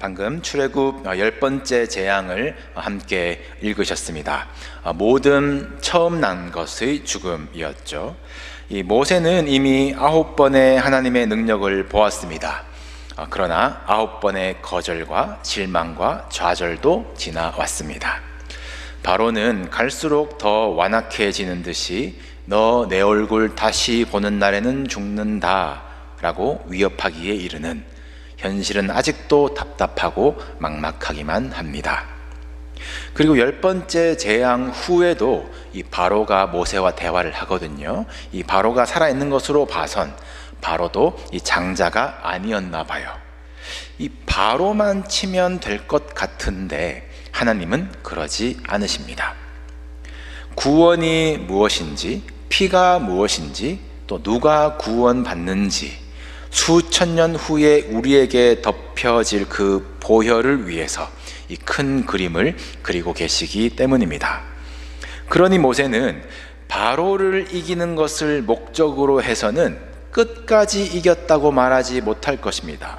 방금 출애굽 10번째 재앙을 함께 읽으셨습니다. 모든 처음 난 것의 죽음이었죠. 이 모세는 이미 9번의 하나님의 능력을 보았습니다. 그러나 9번의 거절과 실망과 좌절도 지나왔습니다. 바로는 갈수록 더 완악해지는 듯이 너 내 얼굴 다시 보는 날에는 죽는다 라고 위협하기에 이르는, 현실은 아직도 답답하고 막막하기만 합니다. 그리고 10번째 재앙 후에도 이 바로가 모세와 대화를 하거든요. 이 바로가 살아있는 것으로 봐선 바로도 이 장자가 아니었나 봐요. 이 바로만 치면 될 것 같은데 하나님은 그러지 않으십니다. 구원이 무엇인지, 피가 무엇인지, 또 누가 구원받는지, 수천 년 후에 우리에게 덮여질 그 보혈을 위해서 이 큰 그림을 그리고 계시기 때문입니다. 그러니 모세는 바로를 이기는 것을 목적으로 해서는 끝까지 이겼다고 말하지 못할 것입니다.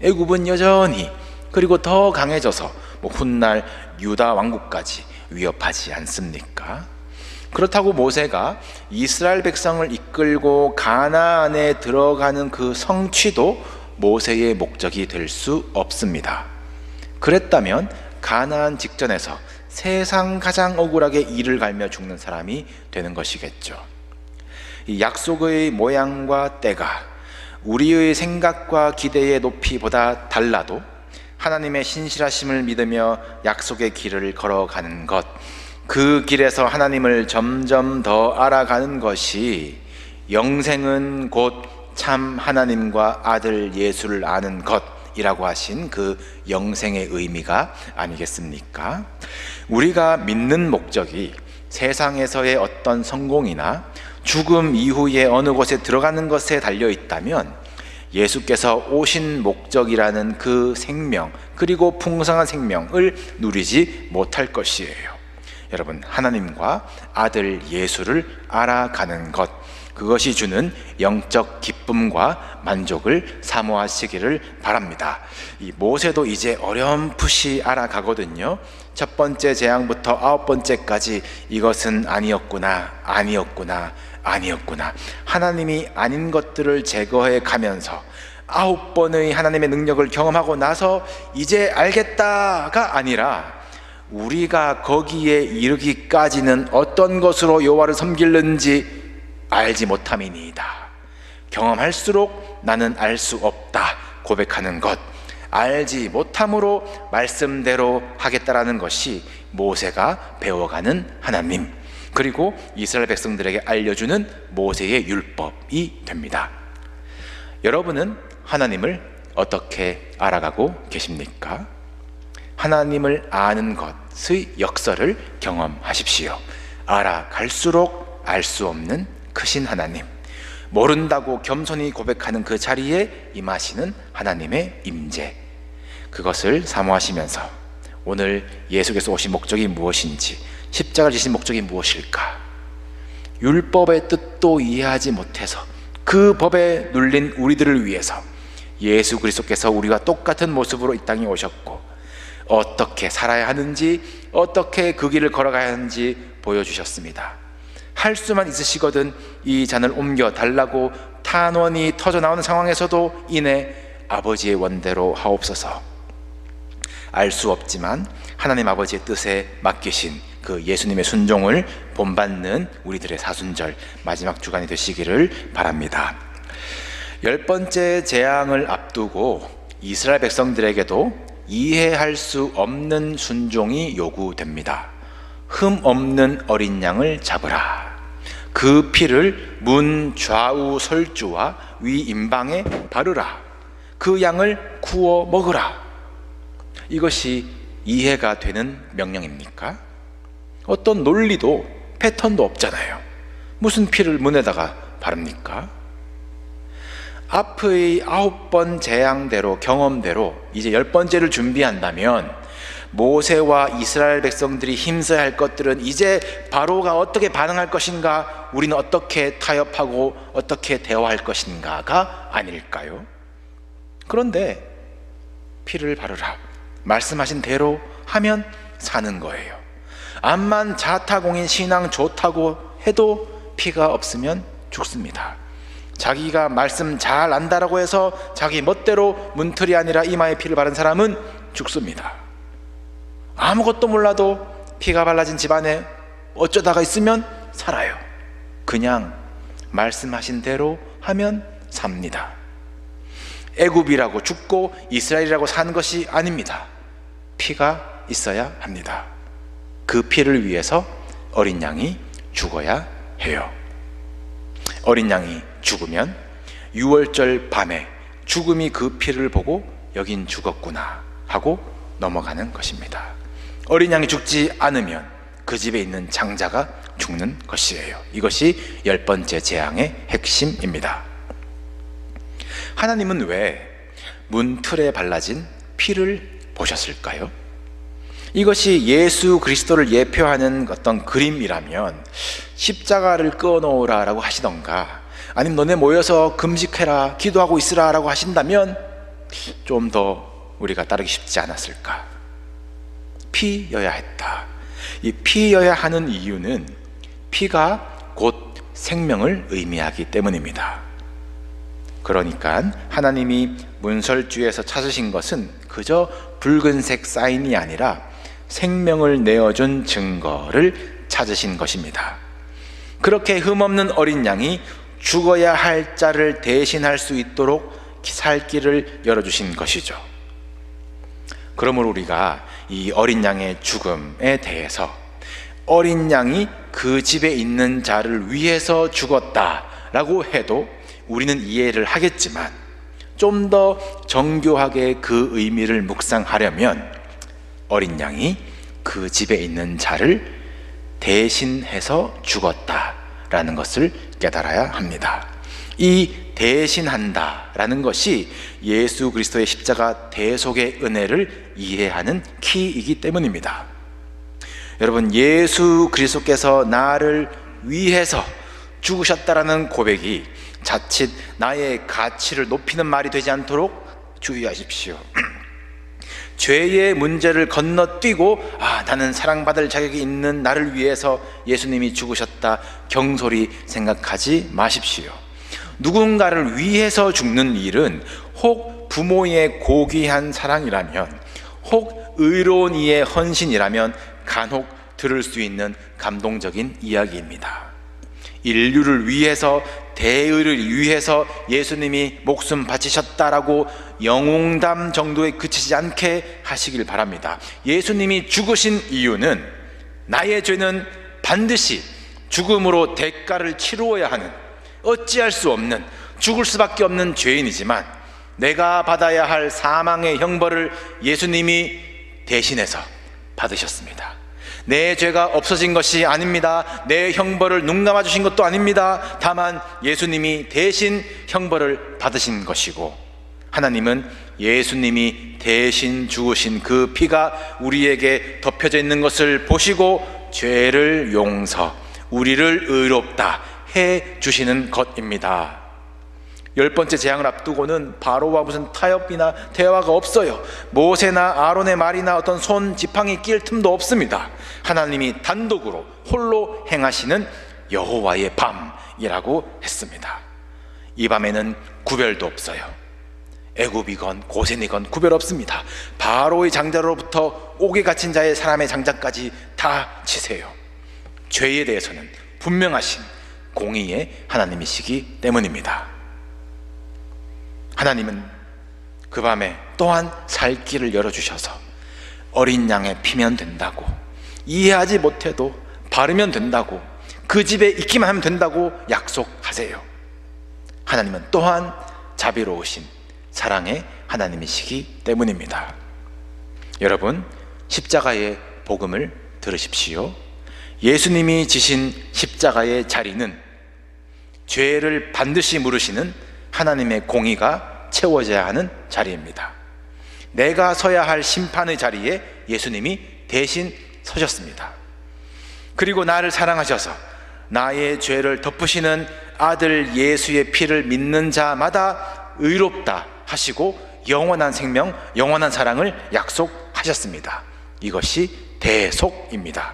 애굽은 여전히, 그리고 더 강해져서 훗날 유다 왕국까지 위협하지 않습니까? 그렇다고 모세가 이스라엘 백성을 이끌고 가나안에 들어가는 그 성취도 모세의 목적이 될 수 없습니다. 그랬다면 가나안 직전에서 세상 가장 억울하게 이를 갈며 죽는 사람이 되는 것이겠죠. 이 약속의 모양과 때가 우리의 생각과 기대의 높이보다 달라도 하나님의 신실하심을 믿으며 약속의 길을 걸어가는 것, 그 길에서 하나님을 점점 더 알아가는 것이 영생은 곧 참 하나님과 아들 예수를 아는 것이라고 하신 그 영생의 의미가 아니겠습니까? 우리가 믿는 목적이 세상에서의 어떤 성공이나 죽음 이후에 어느 곳에 들어가는 것에 달려 있다면 예수께서 오신 목적이라는 그 생명, 그리고 풍성한 생명을 누리지 못할 것이에요. 여러분, 하나님과 아들 예수를 알아가는 것, 그것이 주는 영적 기쁨과 만족을 사모하시기를 바랍니다. 이 모세도 이제 어렴풋이 알아가거든요. 첫 번째 재앙부터 9번째까지 이것은 아니었구나, 아니었구나, 아니었구나. 하나님이 아닌 것들을 제거해 가면서 9번의 하나님의 능력을 경험하고 나서 이제 알겠다가 아니라 우리가 거기에 이르기까지는 어떤 것으로 여호와를 섬기는지 알지 못함이니이다. 경험할수록 나는 알 수 없다 고백하는 것, 알지 못함으로 말씀대로 하겠다라는 것이 모세가 배워가는 하나님, 그리고 이스라엘 백성들에게 알려주는 모세의 율법이 됩니다. 여러분은 하나님을 어떻게 알아가고 계십니까? 하나님을 아는 것의 역사를 경험하십시오. 알아갈수록 알 수 없는 크신 하나님, 모른다고 겸손히 고백하는 그 자리에 임하시는 하나님의 임재, 그것을 사모하시면서 오늘 예수께서 오신 목적이 무엇인지, 십자가를 지신 목적이 무엇일까, 율법의 뜻도 이해하지 못해서 그 법에 눌린 우리들을 위해서 예수 그리스도께서 우리와 똑같은 모습으로 이 땅에 오셨고 어떻게 살아야 하는지, 어떻게 그 길을 걸어가야 하는지 보여주셨습니다. 할 수만 있으시거든 이 잔을 옮겨 달라고 탄원이 터져 나오는 상황에서도 이내 아버지의 원대로 하옵소서. 알 수 없지만 하나님 아버지의 뜻에 맡기신 그 예수님의 순종을 본받는 우리들의 사순절 마지막 주간이 되시기를 바랍니다. 10번째 재앙을 앞두고 이스라엘 백성들에게도 이해할 수 없는 순종이 요구됩니다. 흠 없는 어린 양을 잡으라. 그 피를 문 좌우 설주와 위 임방에 바르라. 그 양을 구워 먹으라. 이것이 이해가 되는 명령입니까? 어떤 논리도 패턴도 없잖아요. 무슨 피를 문에다가 바릅니까? 앞의 9번 재앙대로, 경험대로 이제 10번째를 준비한다면 모세와 이스라엘 백성들이 힘써야 할 것들은 이제 바로가 어떻게 반응할 것인가, 우리는 어떻게 타협하고 어떻게 대화할 것인가가 아닐까요? 그런데 피를 바르라. 말씀하신 대로 하면 사는 거예요. 암만 자타공인 신앙 좋다고 해도 피가 없으면 죽습니다. 자기가 말씀 잘 안다라고 해서 자기 멋대로 문틀이 아니라 이마에 피를 바른 사람은 죽습니다. 아무것도 몰라도 피가 발라진 집안에 어쩌다가 있으면 살아요. 그냥 말씀하신 대로 하면 삽니다. 애굽이라고 죽고 이스라엘이라고 사는 것이 아닙니다. 피가 있어야 합니다. 그 피를 위해서 어린 양이 죽어야 해요. 어린 양이 죽으면 유월절 밤에 죽음이 그 피를 보고 여긴 죽었구나 하고 넘어가는 것입니다. 어린 양이 죽지 않으면 그 집에 있는 장자가 죽는 것이에요. 이것이 10번째 재앙의 핵심입니다. 하나님은 왜 문틀에 발라진 피를 보셨을까요? 이것이 예수 그리스도를 예표하는 어떤 그림이라면 십자가를 끊어놓으라 라고 하시던가, 아니면 너네 모여서 금식해라, 기도하고 있으라 라고 하신다면 좀 더 우리가 따르기 쉽지 않았을까? 피여야 했다. 이 피여야 하는 이유는 피가 곧 생명을 의미하기 때문입니다. 그러니까 하나님이 문설주에서 찾으신 것은 그저 붉은색 사인이 아니라 생명을 내어준 증거를 찾으신 것입니다. 그렇게 흠없는 어린 양이 죽어야 할 자를 대신할 수 있도록 살 길을 열어주신 것이죠. 그러므로 우리가 이 어린 양의 죽음에 대해서 어린 양이 그 집에 있는 자를 위해서 죽었다라고 해도 우리는 이해를 하겠지만, 좀 더 정교하게 그 의미를 묵상하려면 어린 양이 그 집에 있는 자를 대신해서 죽었다라는 것을 깨달아야 합니다. 이 대신한다라는 것이 예수 그리스도의 십자가 대속의 은혜를 이해하는 키이기 때문입니다. 여러분, 예수 그리스도께서 나를 위해서 죽으셨다라는 고백이 자칫 나의 가치를 높이는 말이 되지 않도록 주의하십시오. 죄의 문제를 건너뛰고 나는 사랑받을 자격이 있는 나를 위해서 예수님이 죽으셨다 경솔히 생각하지 마십시오. 누군가를 위해서 죽는 일은 혹 부모의 고귀한 사랑이라면, 혹 의로운 이의 헌신이라면 간혹 들을 수 있는 감동적인 이야기입니다. 인류를 위해서, 대의를 위해서 예수님이 목숨 바치셨다라고 영웅담 정도에 그치지 않게 하시길 바랍니다. 예수님이 죽으신 이유는 나의 죄는 반드시 죽음으로 대가를 치루어야 하는, 어찌할 수 없는, 죽을 수밖에 없는 죄인이지만 내가 받아야 할 사망의 형벌을 예수님이 대신해서 받으셨습니다. 내 죄가 없어진 것이 아닙니다. 내 형벌을 눈 감아 주신 것도 아닙니다. 다만 예수님이 대신 형벌을 받으신 것이고, 하나님은 예수님이 대신 죽으신 그 피가 우리에게 덮여져 있는 것을 보시고 죄를 용서, 우리를 의롭다 해 주시는 것입니다. 10번째 재앙을 앞두고는 바로와 무슨 타협이나 대화가 없어요. 모세나 아론의 말이나 어떤 손 지팡이 낄 틈도 없습니다. 하나님이 단독으로 홀로 행하시는 여호와의 밤이라고 했습니다. 이 밤에는 구별도 없어요. 애굽이건 고센이건 구별 없습니다. 바로의 장자로부터 옥에 갇힌 자의 사람의 장자까지 다 치세요. 죄에 대해서는 분명하신 공의의 하나님이시기 때문입니다. 하나님은 그 밤에 또한 살 길을 열어주셔서 어린 양의 피면 된다고, 이해하지 못해도 바르면 된다고, 그 집에 있기만 하면 된다고 약속하세요. 하나님은 또한 자비로우신 사랑의 하나님이시기 때문입니다. 여러분, 십자가의 복음을 들으십시오. 예수님이 지신 십자가의 자리는 죄를 반드시 물으시는 하나님의 공의가 채워져야 하는 자리입니다. 내가 서야 할 심판의 자리에 예수님이 대신 서셨습니다. 그리고 나를 사랑하셔서 나의 죄를 덮으시는 아들 예수의 피를 믿는 자마다 의롭다 하시고 영원한 생명, 영원한 사랑을 약속하셨습니다. 이것이 대속입니다.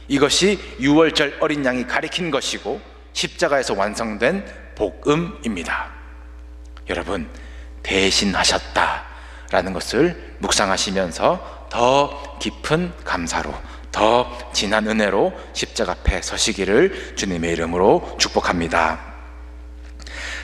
이것이 유월절 어린 양이 가리킨 것이고 십자가에서 완성된 복음입니다. 여러분, 대신하셨다라는 것을 묵상하시면서 더 깊은 감사로, 더 진한 은혜로 십자가 앞에 서시기를 주님의 이름으로 축복합니다.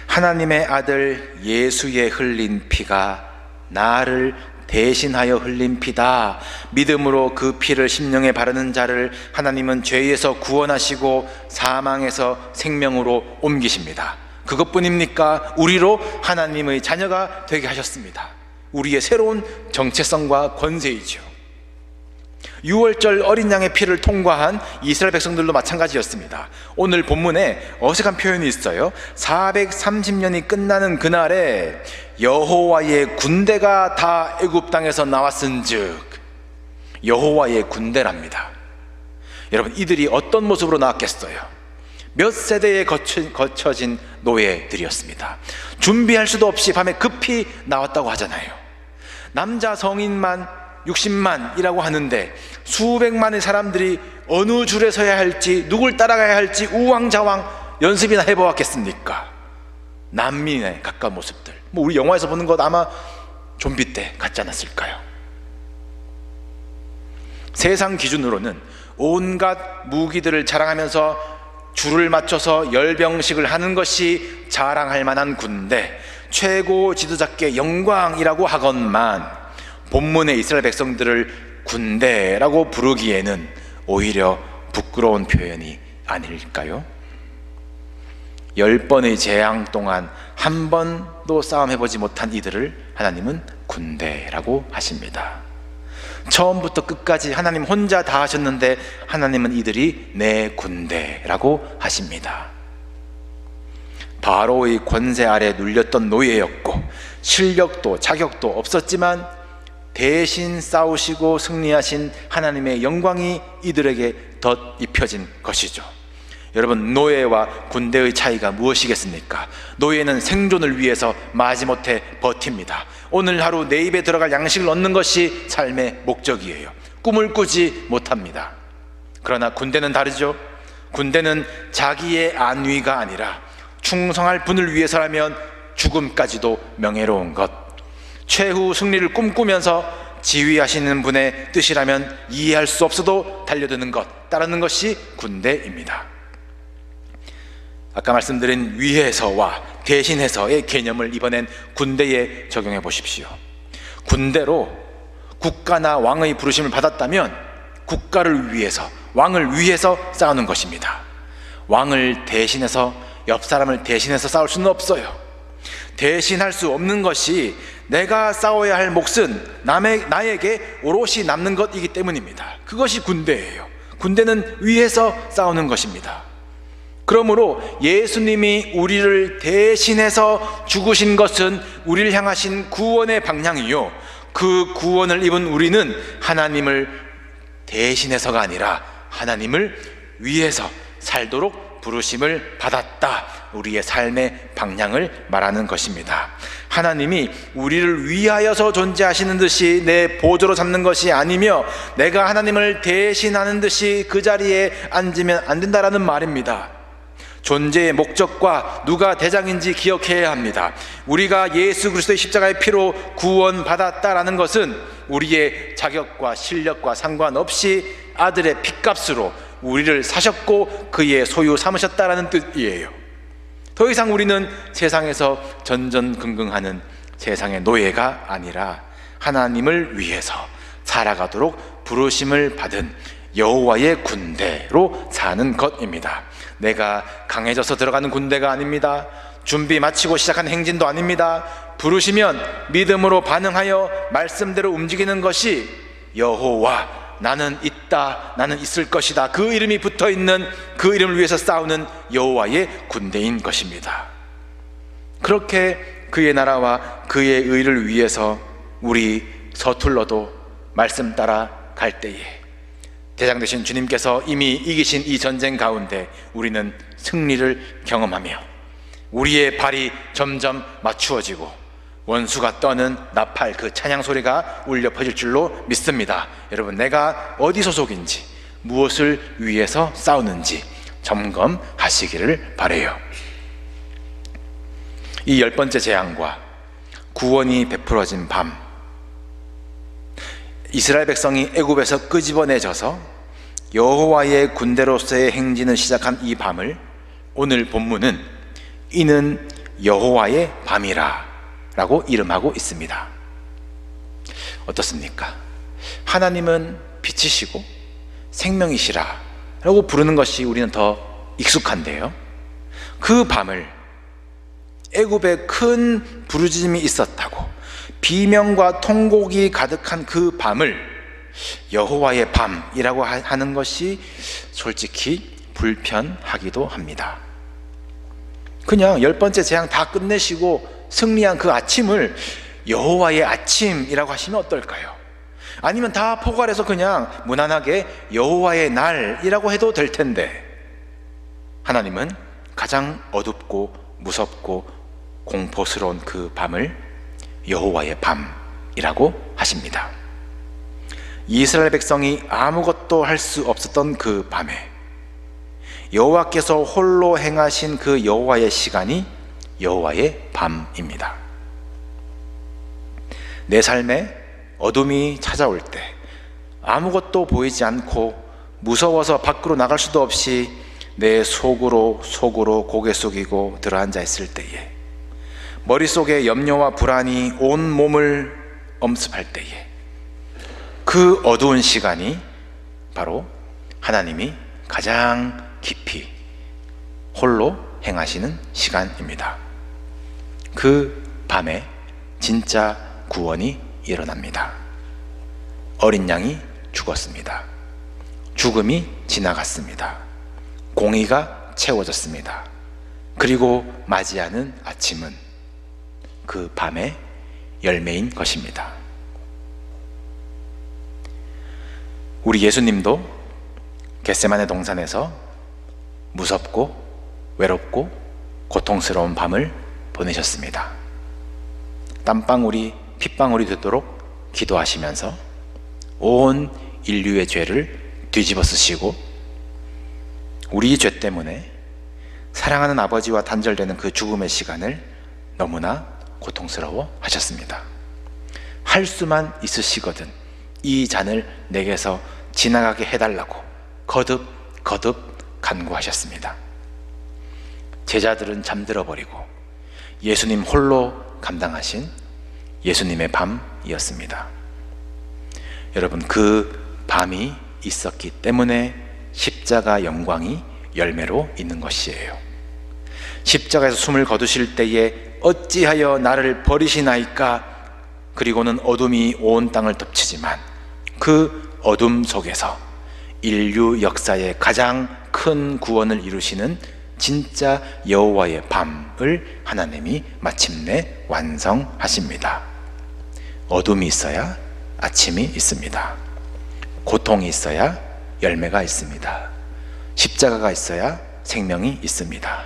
하나님의 아들 예수의 흘린 피가 나를 대신하여 흘린 피다. 믿음으로 그 피를 심령에 바르는 자를 하나님은 죄에서 구원하시고 사망에서 생명으로 옮기십니다. 그것뿐입니까? 우리로 하나님의 자녀가 되게 하셨습니다. 우리의 새로운 정체성과 권세이죠. 유월절 어린 양의 피를 통과한 이스라엘 백성들도 마찬가지였습니다. 오늘 본문에 어색한 표현이 있어요. 430년이 끝나는 그날에 여호와의 군대가 다 애굽 땅에서 나왔은즉, 여호와의 군대랍니다. 여러분, 이들이 어떤 모습으로 나왔겠어요? 몇 세대에 거쳐진 노예들이었습니다. 준비할 수도 없이 밤에 급히 나왔다고 하잖아요. 남자 성인만 60만이라고 하는데 수백만의 사람들이 어느 줄에 서야 할지, 누굴 따라가야 할지 우왕좌왕 연습이나 해보았겠습니까? 난민에 가까운 모습들, 우리 영화에서 보는 것 아마 좀비 때 같지 않았을까요? 세상 기준으로는 온갖 무기들을 자랑하면서 줄을 맞춰서 열병식을 하는 것이 자랑할 만한 군대, 최고 지도자께 영광이라고 하건만 본문의 이스라엘 백성들을 군대라고 부르기에는 오히려 부끄러운 표현이 아닐까요? 10번의 재앙 동안 한 번도 싸움해보지 못한 이들을 하나님은 군대라고 하십니다. 처음부터 끝까지 하나님 혼자 다 하셨는데 하나님은 이들이 내 군대라고 하십니다. 바로의 권세 아래 눌렸던 노예였고 실력도 자격도 없었지만 대신 싸우시고 승리하신 하나님의 영광이 이들에게 덧입혀진 것이죠. 여러분, 노예와 군대의 차이가 무엇이겠습니까? 노예는 생존을 위해서 마지못해 버팁니다. 오늘 하루 내 입에 들어갈 양식을 얻는 것이 삶의 목적이에요. 꿈을 꾸지 못합니다. 그러나 군대는 다르죠. 군대는 자기의 안위가 아니라 충성할 분을 위해서라면 죽음까지도 명예로운 것, 최후 승리를 꿈꾸면서 지휘하시는 분의 뜻이라면 이해할 수 없어도 달려드는 것, 따르는 것이 군대입니다. 아까 말씀드린 위해서와 대신해서의 개념을 이번엔 군대에 적용해 보십시오. 군대로 국가나 왕의 부르심을 받았다면 국가를 위해서, 왕을 위해서 싸우는 것입니다. 왕을 대신해서, 옆 사람을 대신해서 싸울 수는 없어요. 대신할 수 없는 것이 내가 싸워야 할 몫은 나에게 오롯이 남는 것이기 때문입니다. 그것이 군대예요. 군대는 위해서 싸우는 것입니다. 그러므로 예수님이 우리를 대신해서 죽으신 것은 우리를 향하신 구원의 방향이요, 그 구원을 입은 우리는 하나님을 대신해서가 아니라 하나님을 위해서 살도록 부르심을 받았다, 우리의 삶의 방향을 말하는 것입니다. 하나님이 우리를 위하여서 존재하시는 듯이 내 보조로 삼는 것이 아니며 내가 하나님을 대신하는 듯이 그 자리에 앉으면 안 된다라는 말입니다. 존재의 목적과 누가 대장인지 기억해야 합니다. 우리가 예수 그리스도의 십자가의 피로 구원받았다라는 것은 우리의 자격과 실력과 상관없이 아들의 핏값으로 우리를 사셨고 그의 소유 삼으셨다라는 뜻이에요. 더 이상 우리는 세상에서 전전긍긍하는 세상의 노예가 아니라 하나님을 위해서 살아가도록 부르심을 받은 여호와의 군대로 사는 것입니다. 내가 강해져서 들어가는 군대가 아닙니다. 준비 마치고 시작한 행진도 아닙니다. 부르시면 믿음으로 반응하여 말씀대로 움직이는 것이 여호와, 나는 있다, 나는 있을 것이다, 그 이름이 붙어있는, 그 이름을 위해서 싸우는 여호와의 군대인 것입니다. 그렇게 그의 나라와 그의 의를 위해서 우리 서툴러도 말씀 따라 갈 때에 대장 되신 주님께서 이미 이기신 이 전쟁 가운데 우리는 승리를 경험하며 우리의 발이 점점 맞추어지고 원수가 떠는 나팔, 그 찬양 소리가 울려 퍼질 줄로 믿습니다. 여러분, 내가 어디 소속인지, 무엇을 위해서 싸우는지 점검하시기를 바라요. 이 10번째 재앙과 구원이 베풀어진 밤, 이스라엘 백성이 애굽에서 끄집어내져서 여호와의 군대로서의 행진을 시작한 이 밤을 오늘 본문은 이는 여호와의 밤이라 라고 이름하고 있습니다. 어떻습니까? 하나님은 빛이시고 생명이시라 라고 부르는 것이 우리는 더 익숙한데요, 그 밤을 애굽에 큰 부르짖음이 있었다고, 비명과 통곡이 가득한 그 밤을 여호와의 밤이라고 하는 것이 솔직히 불편하기도 합니다. 그냥 10번째 재앙 다 끝내시고 승리한 그 아침을 여호와의 아침이라고 하시면 어떨까요? 아니면 다 포괄해서 그냥 무난하게 여호와의 날이라고 해도 될 텐데, 하나님은 가장 어둡고 무섭고 공포스러운 그 밤을 여호와의 밤이라고 하십니다. 이스라엘 백성이 아무것도 할 수 없었던 그 밤에 여호와께서 홀로 행하신 그 여호와의 시간이 여호와의 밤입니다. 내 삶에 어둠이 찾아올 때, 아무것도 보이지 않고 무서워서 밖으로 나갈 수도 없이 내 속으로 고개 숙이고 들어앉아 있을 때에, 머릿속에 염려와 불안이 온 몸을 엄습할 때에, 그 어두운 시간이 바로 하나님이 가장 깊이 홀로 행하시는 시간입니다. 그 밤에 진짜 구원이 일어납니다. 어린 양이 죽었습니다. 죽음이 지나갔습니다. 공의가 채워졌습니다. 그리고 맞이하는 아침은 그 밤의 열매인 것입니다. 우리 예수님도 겟세마네 동산에서 무섭고 외롭고 고통스러운 밤을 보내셨습니다. 땀방울이 핏방울이 되도록 기도하시면서 온 인류의 죄를 뒤집어 쓰시고, 우리 죄 때문에 사랑하는 아버지와 단절되는 그 죽음의 시간을 너무나 고통스러워 하셨습니다. 할 수만 있으시거든 이 잔을 내게서 지나가게 해달라고 거듭 간구하셨습니다. 제자들은 잠들어 버리고 예수님 홀로 감당하신 예수님의 밤이었습니다. 여러분, 그 밤이 있었기 때문에 십자가 영광이 열매로 있는 것이에요. 십자가에서 숨을 거두실 때에 어찌하여 나를 버리시나이까, 그리고는 어둠이 온 땅을 덮치지만 그 어둠 속에서 인류 역사의 가장 큰 구원을 이루시는 진짜 여호와의 밤을 하나님이 마침내 완성하십니다. 어둠이 있어야 아침이 있습니다. 고통이 있어야 열매가 있습니다. 십자가가 있어야 생명이 있습니다.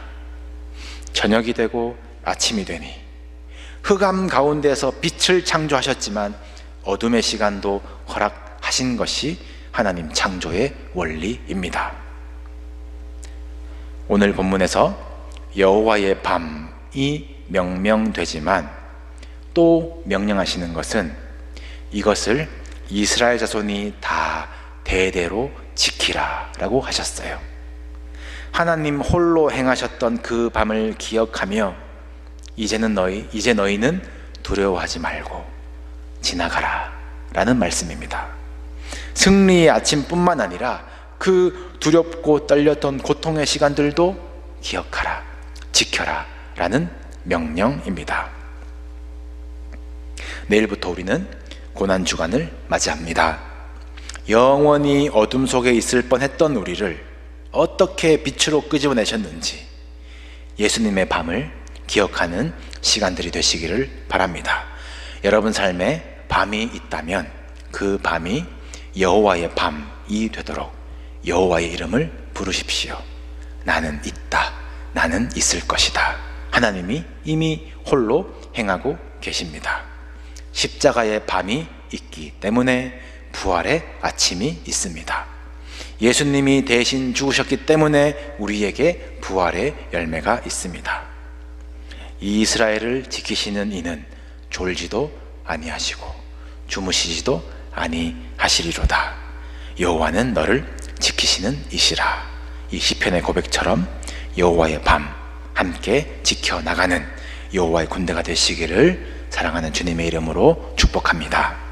저녁이 되고 아침이 되니 흑암 가운데서 빛을 창조하셨지만 어둠의 시간도 허락하신 것이 하나님 창조의 원리입니다. 오늘 본문에서 여호와의 밤이 명명되지만 또 명령하시는 것은 이것을 이스라엘 자손이 다 대대로 지키라 라고 하셨어요. 하나님 홀로 행하셨던 그 밤을 기억하며 이제 너희는 두려워하지 말고 지나가라 라는 말씀입니다. 승리의 아침뿐만 아니라 그 두렵고 떨렸던 고통의 시간들도 기억하라, 지켜라 라는 명령입니다. 내일부터 우리는 고난주간을 맞이합니다. 영원히 어둠 속에 있을 뻔했던 우리를 어떻게 빛으로 끄집어내셨는지 예수님의 밤을 기억하는 시간들이 되시기를 바랍니다. 여러분 삶에 밤이 있다면 그 밤이 여호와의 밤이 되도록 여호와의 이름을 부르십시오. 나는 있다. 나는 있을 것이다. 하나님이 이미 홀로 행하고 계십니다. 십자가의 밤이 있기 때문에 부활의 아침이 있습니다. 예수님이 대신 죽으셨기 때문에 우리에게 부활의 열매가 있습니다. 이스라엘을 지키시는 이는 졸지도 아니하시고 주무시지도 아니하시리로다. 여호와는 너를 지키시는 이시라. 이 시편의 고백처럼 여호와의 밤 함께 지켜나가는 여호와의 군대가 되시기를 사랑하는 주님의 이름으로 축복합니다.